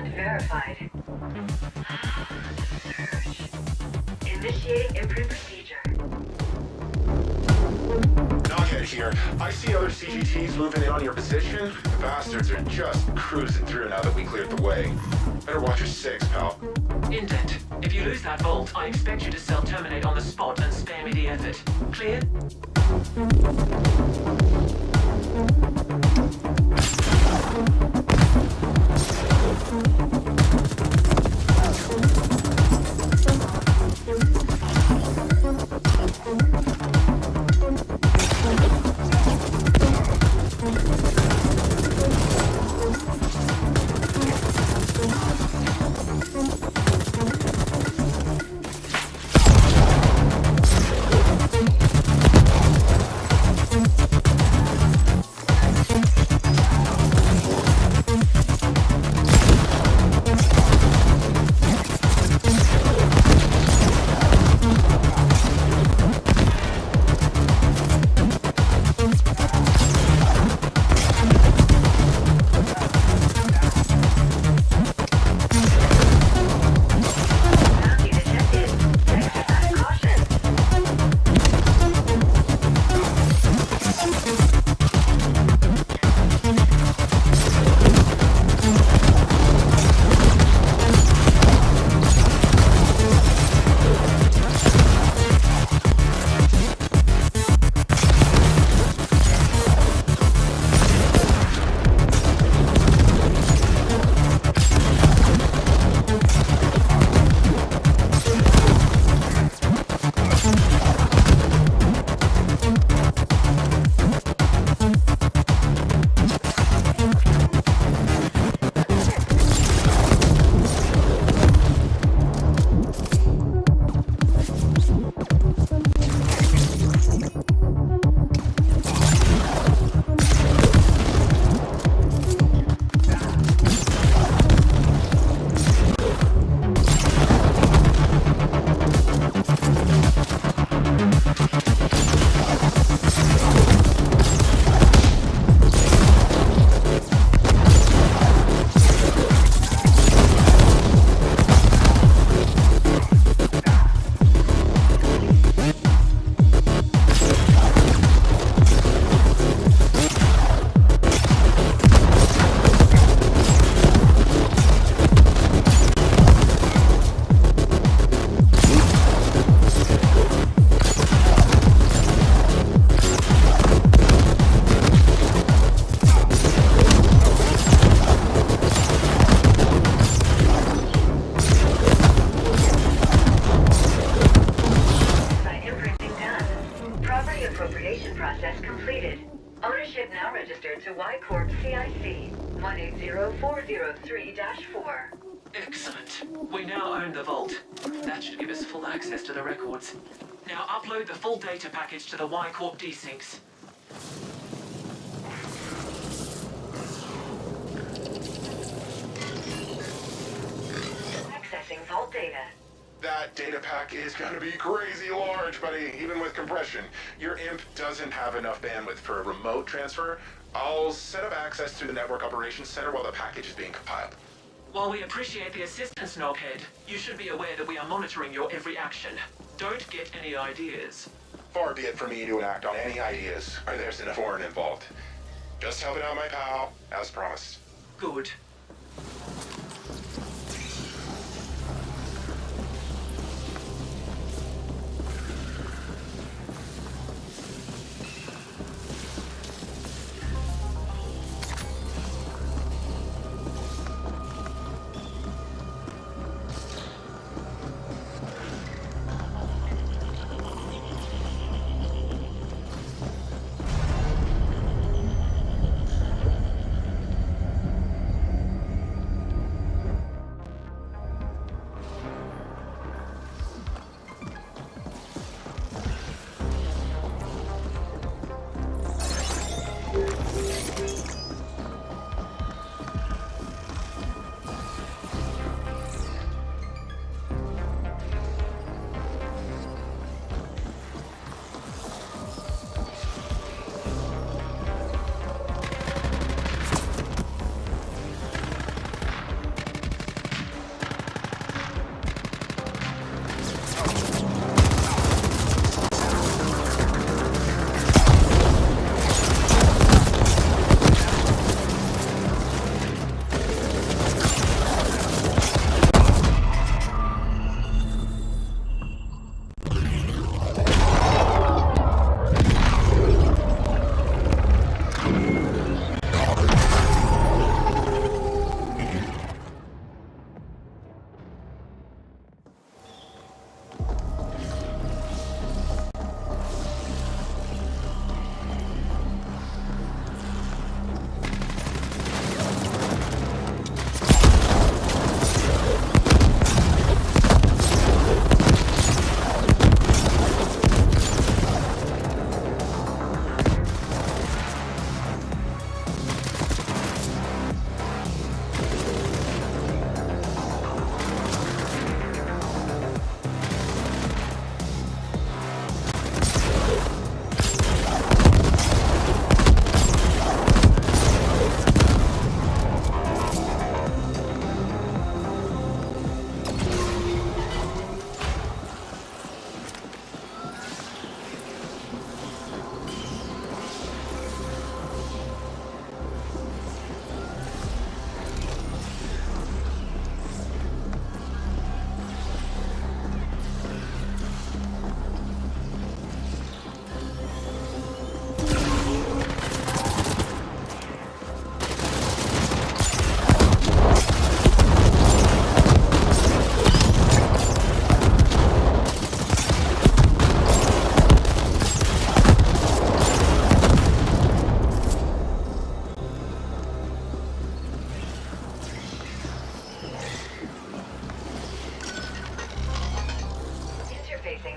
Unverified. Search. Initiating imprint procedure. Knockhead here. I see other CGTs moving in on your position. The bastards are just cruising through now that we cleared the way. Better watch your six, pal. Indent. If you lose that vault, I expect you to self-terminate on the spot and spare me the effort. Clear? to Uaikorp CIC 180403-4. Excellent. We now own the vault. That should give us full access to the records. Now upload the full data package to the Uaikorp desyncs. Accessing vault data. That data pack is gonna be crazy large, buddy, even with compression. Your imp doesn't have enough bandwidth for a remote transfer. I'll set up access through the Network Operations Center while the package is being compiled. While we appreciate the assistance, Knockhead, you should be aware that we are monitoring your every action. Don't get any ideas. Far be it from me to act on any ideas where there's a foreign involved. Just helping out my pal, as promised. Good.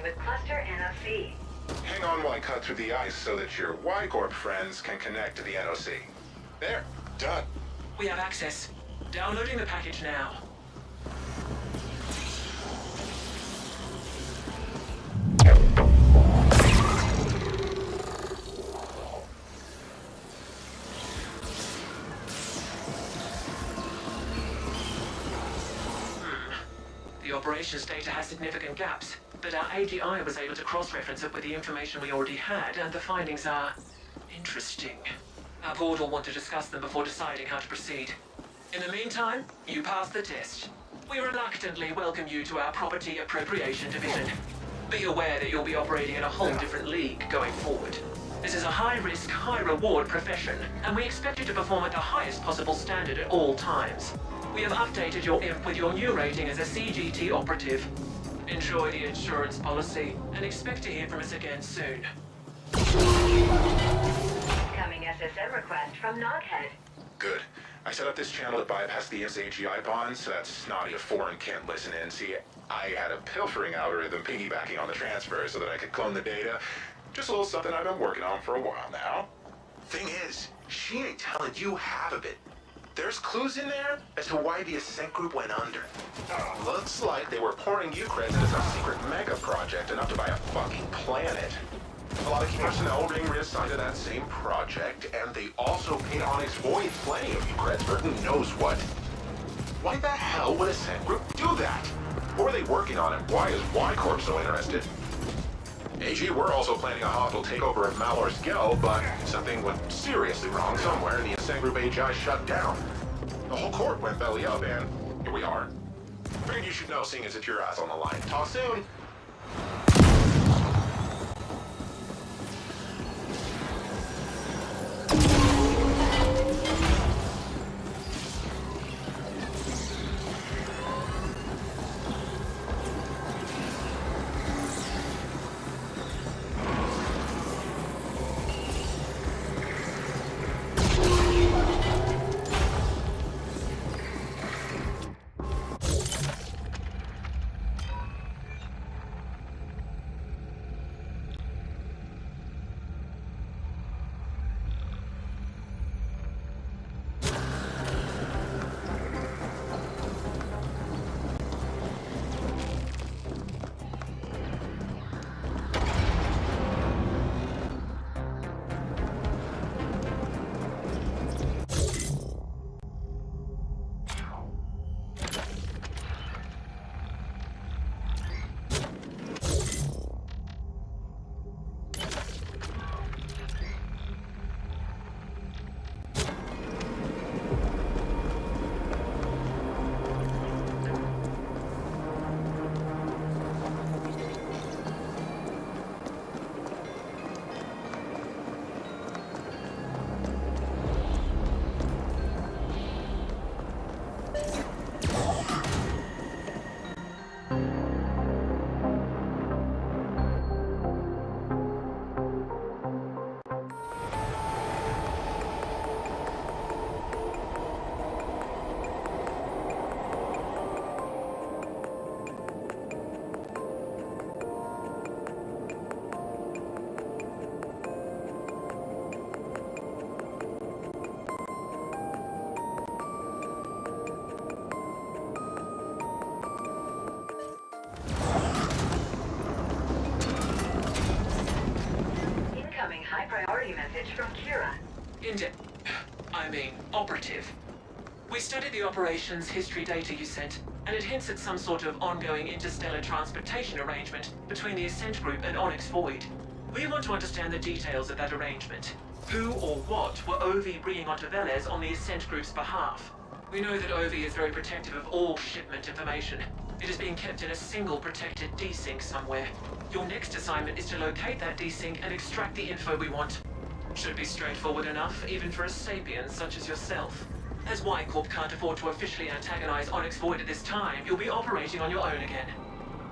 with cluster NOC. Hang on while I cut through the ice so that your Uaikorp friends can connect to the NOC. There, done. We have access. Downloading the package now. The operations data has significant gaps, but our AGI was able to cross-reference it with the information we already had, and the findings are interesting. Our board will want to discuss them before deciding how to proceed. In the meantime, you passed the test. We reluctantly welcome you to our Property Appropriation Division. Be aware that you'll be operating in a whole different league going forward. This is a high-risk, high-reward profession, and we expect you to perform at the highest possible standard at all times. We have updated your IMP with your new rating as a CGT operative. Enjoy the insurance policy, and expect to hear from us again soon. Incoming SSM request from Noghead. Good. I set up this channel to bypass the IMP's AGI bonds, so that snotty foreign can't listen in. See, I had a pilfering algorithm piggybacking on the transfer so that I could clone the data. Just a little something I've been working on for a while now. Thing is, she ain't telling you half of it. There's clues in there as to why the Ascent group went under. Looks like they were pouring Ukraine into some secret mega project enough to buy a fucking planet. A lot of key personnel were being reassigned to that same project, and they also paid Onyx Void plenty of Ukraine for who knows what. Why the hell would Ascent group do that? What were they working on, and why is Uaikorp so interested? AG, we're also planning a hostile takeover of Malor's Gel, but something went seriously wrong somewhere, and the Ascent Group AGI shut down. The whole court went belly up, and here we are. Figured you should know, seeing as it's your ass on the line. Talk soon. Priority message from Kira. Operative. We studied the operations history data you sent, and it hints at some sort of ongoing interstellar transportation arrangement between the Ascent Group and Onyx Void. We want to understand the details of that arrangement. Who or what were Ovi bringing onto Velez on the Ascent Group's behalf? We know that Ovi is very protective of all shipment information. It is being kept in a single protected desync somewhere. Your next assignment is to locate that desync and extract the info we want. Should be straightforward enough, even for a sapien such as yourself. As Uaikorp can't afford to officially antagonize Onyx Void at this time, you'll be operating on your own again.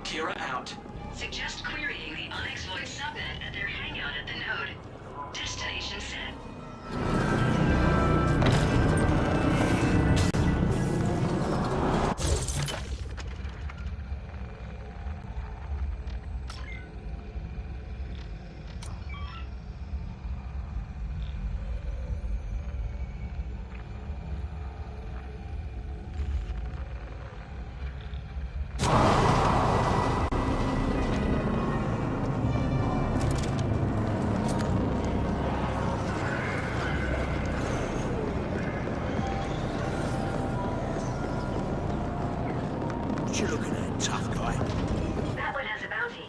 Kira out. Suggest querying the Onyx Void subnet at their hangout at the node. Destination set. you looking at, tough guy? That one has a bounty.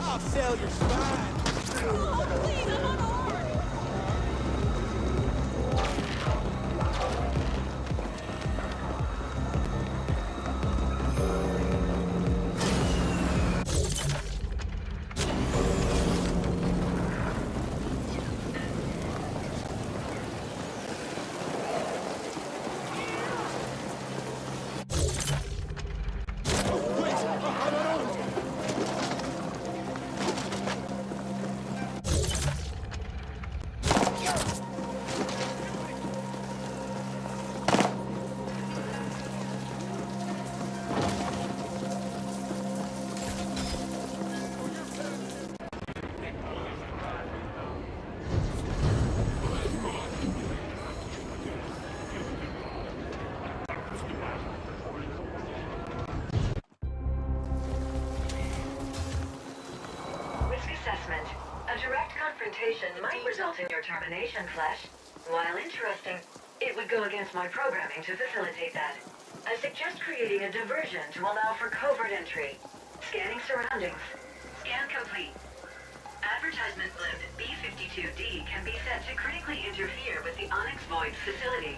I'll sell your spine. Oh, please, I'm unarmed. Assessment. A direct confrontation might result in your termination, Flesh. While interesting, it would go against my programming to facilitate that. I suggest creating a diversion to allow for covert entry. Scanning surroundings. Scan complete. Advertisement blimp B-52D can be set to critically interfere with the Onyx Void's facility.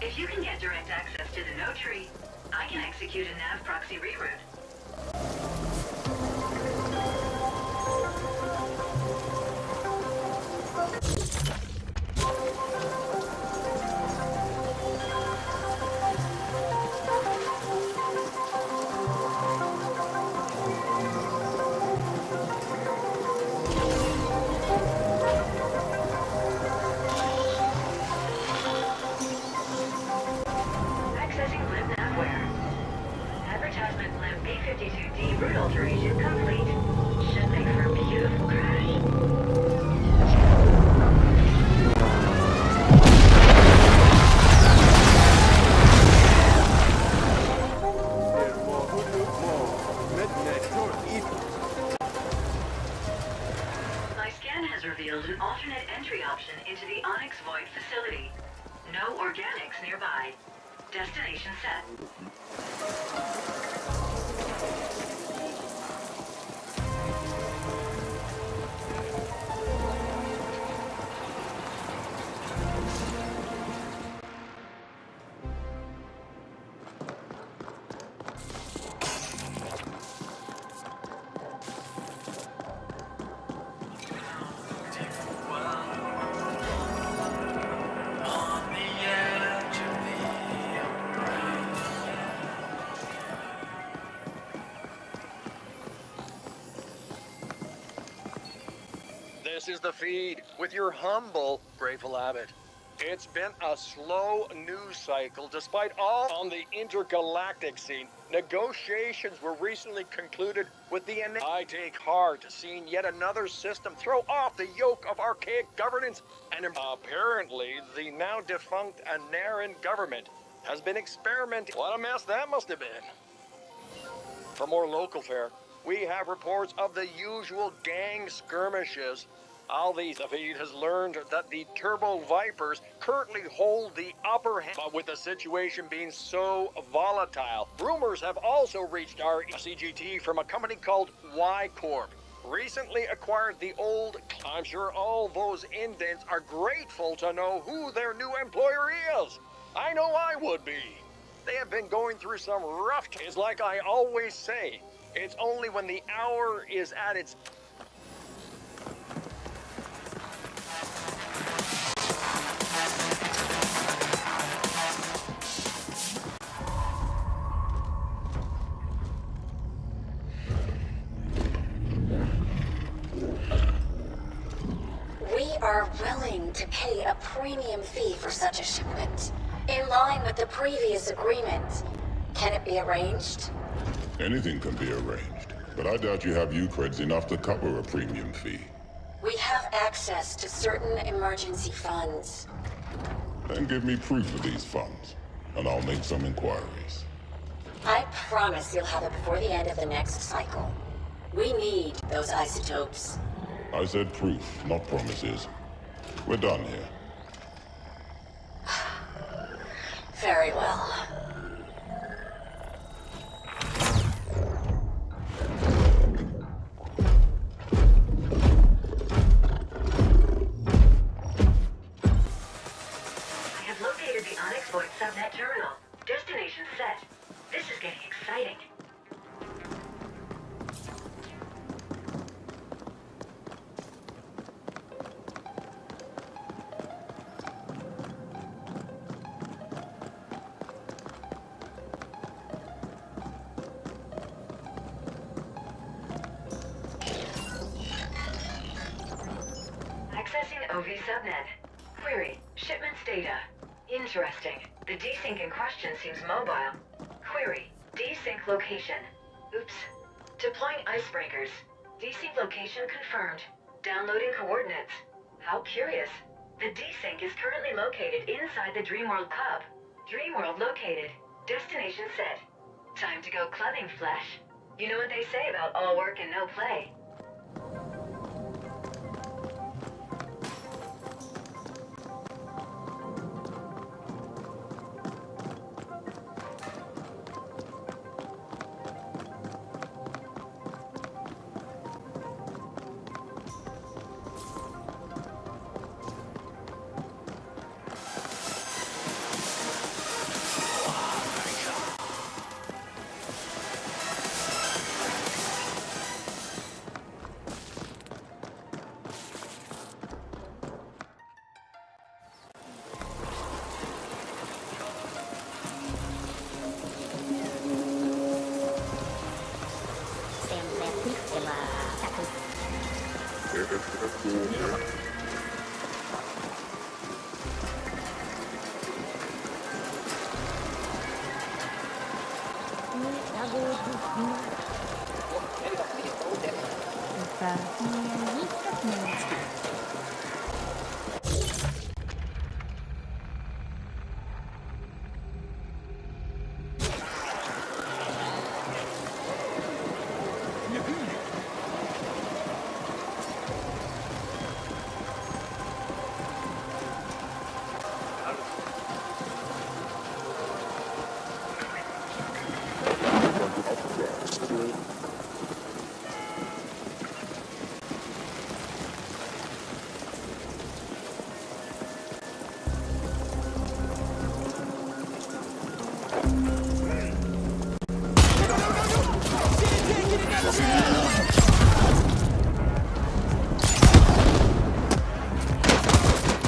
If you can get direct access to the node tree, I can execute a nav proxy reroute. Accessing blimp navware. Advertisement blimp B-52D route alteration complete. Should make for a beautiful crash. My scan has revealed an alternate entry option into the Onyx Void facility. No organics nearby. Destination set. This is the feed with your humble Grateful Abbot. It's been a slow news cycle despite all on the intergalactic scene. Negotiations were recently concluded with the I take heart seeing yet another system throw off the yoke of archaic governance, and apparently the now defunct Anaran government has been experimenting. What a mess that must have been. For more local fare, we have reports of the usual gang skirmishes. All these, the feed has learned that the Turbo Vipers currently hold the upper hand, but with the situation being so volatile, rumors have also reached our CGT from a company called Uaikorp. Recently acquired the old, I'm sure all those indents are grateful to know who their new employer is. I know I would be. They have been going through some rough times. Like I always say, it's only when the hour is at its We are willing to pay a premium fee for such a shipment, in line with the previous agreement. Can it be arranged? Anything can be arranged, but I doubt you have U-creds enough to cover a premium fee. We have access to certain emergency funds. Then give me proof of these funds, and I'll make some inquiries. I promise you'll have it before the end of the next cycle. We need those isotopes. I said proof, not promises. We're done here. Very well. I have located the Onyx Void subnet terminal. Destination set. This is getting exciting. Accessing OV subnet. Query. Shipments data. Interesting. The desync in question seems mobile. Query. Desync location. Oops. Deploying icebreakers. Desync location confirmed. Downloading coordinates. How curious. The desync is currently located inside the Dreamworld Club. Dreamworld located. Destination set. Time to go clubbing, Flesh. You know what they say about all work and no play.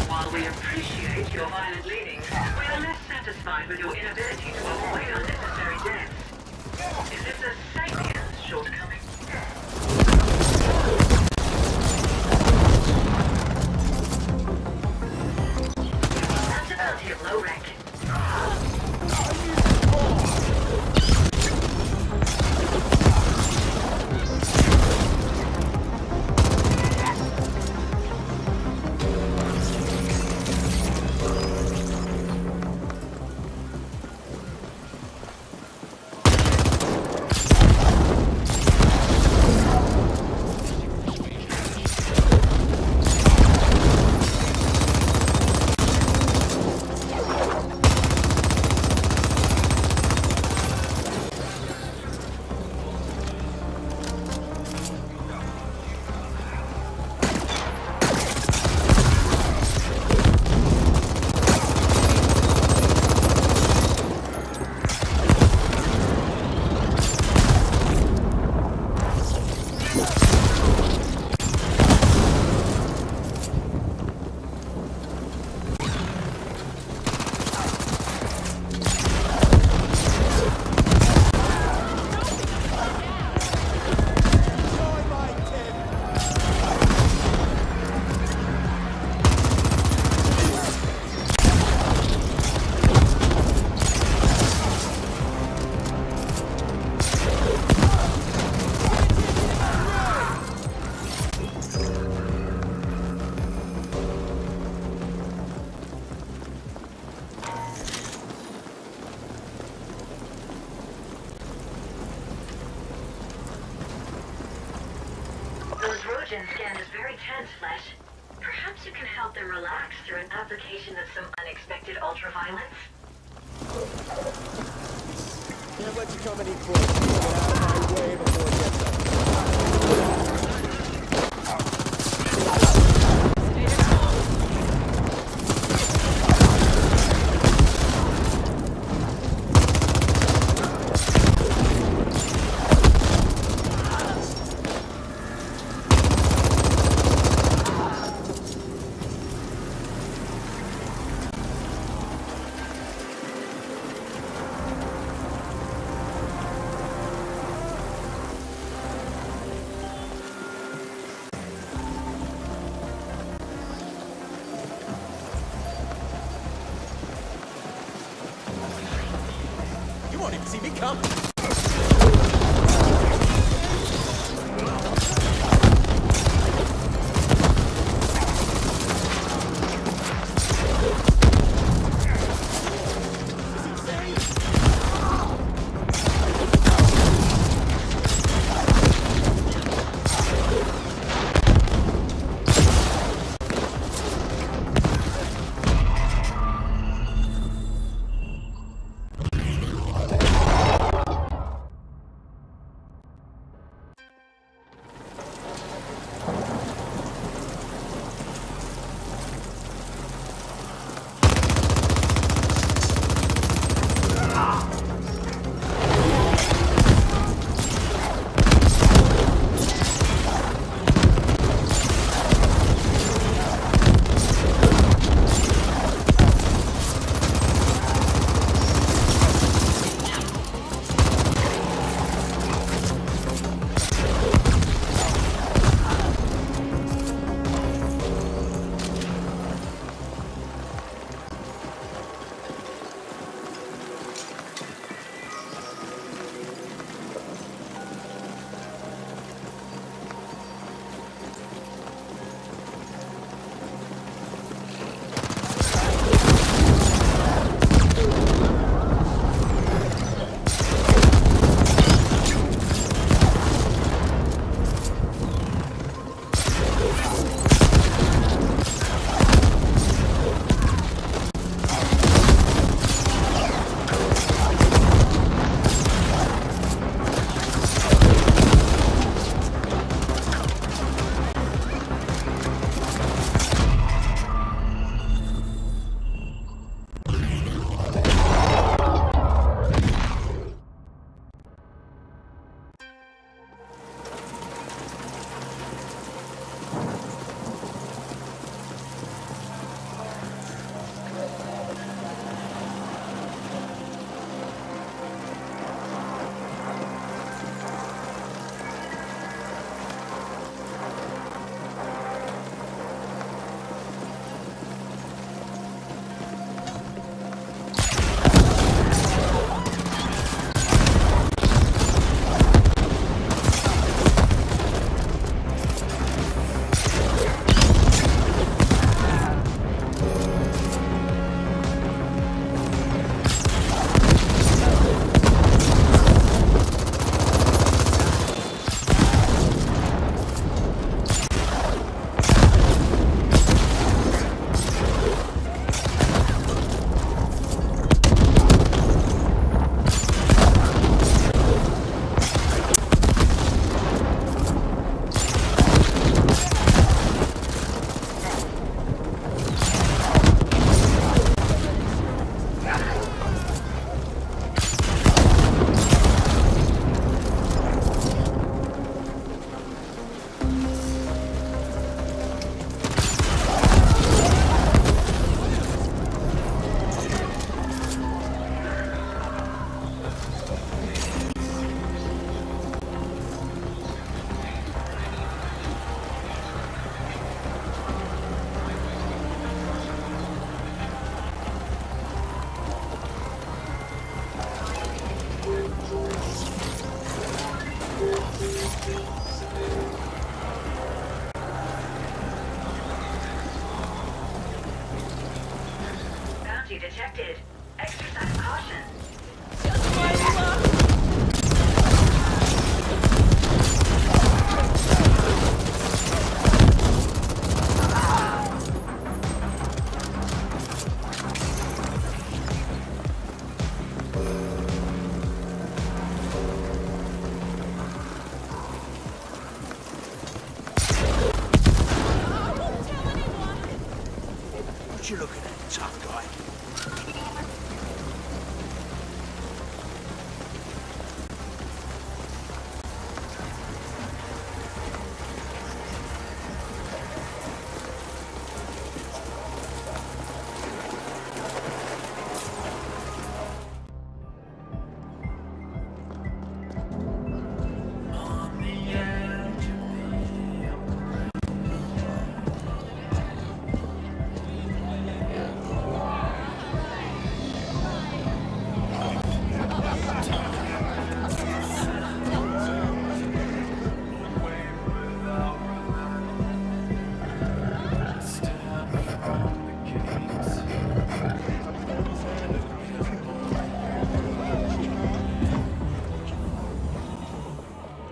While we appreciate your violent leanings, we are less satisfied with your inability to avoid unnecessary deaths. Is this a sapient shortcoming? low rank. Trojan scan is very tense, Flesh. Perhaps you can help them relax through an application of some unexpected ultraviolence? Can't let you come any closer. Get out of my way before it gets up. You won't even see me coming. detected. Exercise caution. Just my luck. What you looking at, tough guy?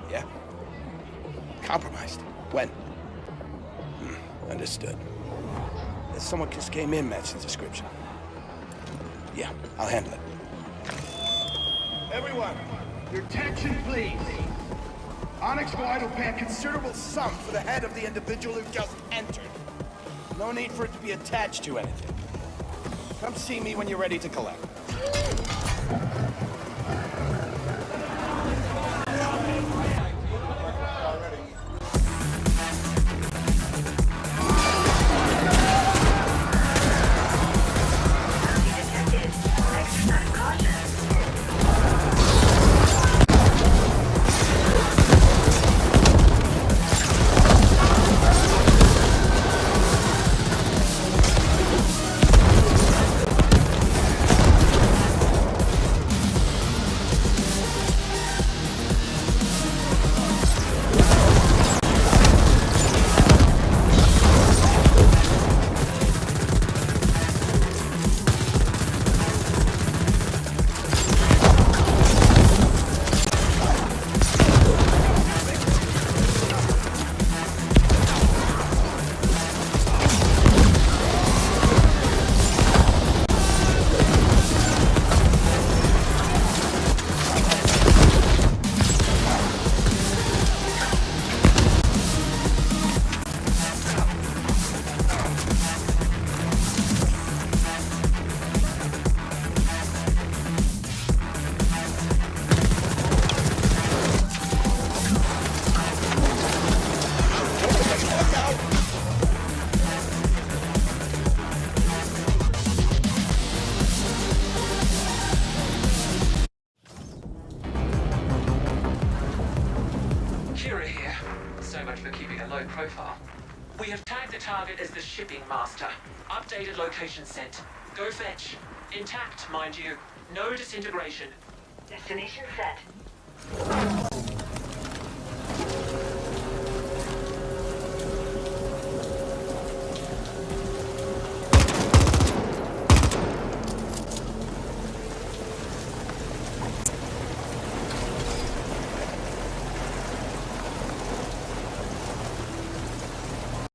Yeah? Compromised. When? Understood. Someone just came in, matched the description. Yeah, I'll handle it. Everyone, your attention, please. Onyx Wide will pay a considerable sum for the head of the individual who just entered. No need for it to be attached to anything. Come see me when you're ready to collect. Detected. Exercise caution. Kira here. So much for keeping a low profile. We have tagged the target as the shipping master. Updated location sent. Go fetch. Intact, mind you. No disintegration. Destination set.